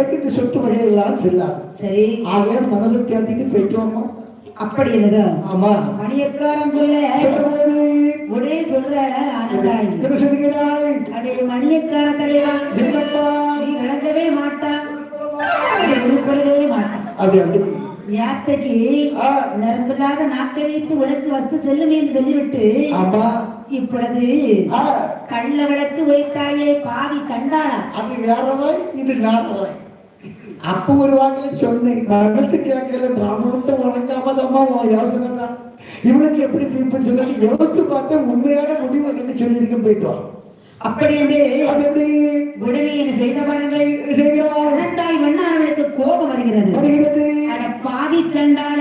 தலைமுறைக்கு இந்த சொத்து வகைகள் எல்லாம் செல்லாது. சரி, ஆக மனதை தேர்த்திக்கு போயிட்டோமா? அப்படி என்னது? ஆமா, மணியக்காரன் சொல்ல ஒரே சொல்ற என்ன சொல்லுகிறாய்? அடே மணியக்கார தலைவா, நீ விளங்கவே மாட்டா, உருப்படவே மாட்டான். அப்படி அப்படி யாத்தைக்கு நரம்பில்லாத நாக்கை வைத்து உனக்கு வஸ்து செல்லும் என்று சொல்லிவிட்டு இப்பொழுது கள்ள விளக்கு வைத்தாயே பாவி சண்டாளா. அது வேறவாய், இது நாடவாய். அப்ப ஒரு வாக்கில சொன்னேன், மனசு கேட்கல, பிராமணத்தை வணங்காமதமா யோசனை தான். இவளுக்கு எப்படி தீர்ப்பு சொல்லி யோசித்து பார்த்தா உண்மையான முடிவு என்ன சொல்லியிருக்க போயிட்டோம். அப்படி என்று உடனே என்ன செய்த பாருங்கள், வண்ணார்களுக்கு கோபம் வருகிறது. பாவி சண்டாள